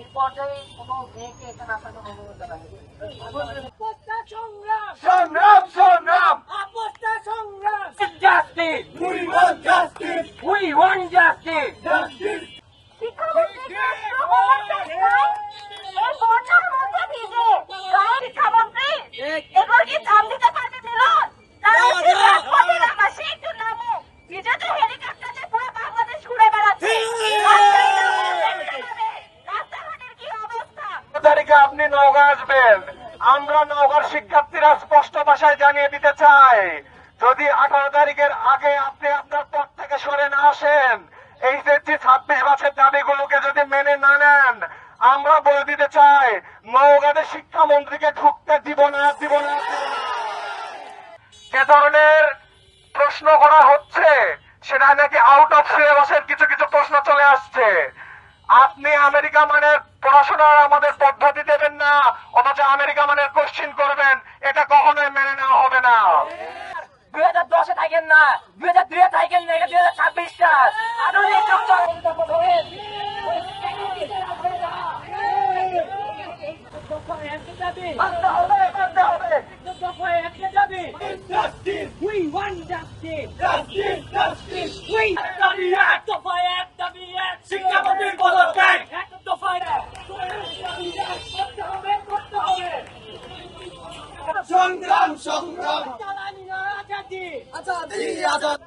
এই পর্যায়ে কোনো মেয়েকে এখানে আসার কোনো অনুমতি নাই। সংগ্রাম সংগ্রাম আপসটা সংগ্রাম। Justice we want justice we want justice justice তারিখে আপনি নওগাঁ আসবেন। আমরা নওগাঁর শিক্ষার্থীরা স্পষ্ট ভাষায় জানিয়ে দিতে চাই, যদি 18 তারিখের আগে আপনি আপনার পদ থেকে সরে না আসেন, এইচএসসি 26 বছরের দাবিগুলোকে যদি মেনে না নেন, আমরা বলে দিতে চাই নওগাঁতে শিক্ষামন্ত্রীকে ঢুকতে দিব না দিব না। যে ধরনের প্রশ্ন করা হচ্ছে সেটা নাকি আউট অফ সিলেবাসের কিছু কিছু প্রশ্ন চলে আসছে। আপনি আমেরিকা মানের পড়াশোনার আমাদের পদ্ধতি দেবেন না, অথচ আমেরিকা মানের কোশ্চিন করবেন, এটা কখনোই মেনে নেওয়া হবে না। 2010-এ থাকেন না, 2002-এ থাকেন না, এটা 2026 সাল। আধুনিক যুগ মানতে হবে, মানতে হবে। Justice! We want justice. Justice! Justice! We দাবি এক, দফায় এক, দাবি এক। শিক্ষামন্ত্রীর পদত্যাগ! এক দফায় এক। করতে হবে, করতে হবে। সংগ্রাম সংগ্রাম জ্বালানি না আজাদি। আজাদি আজাদ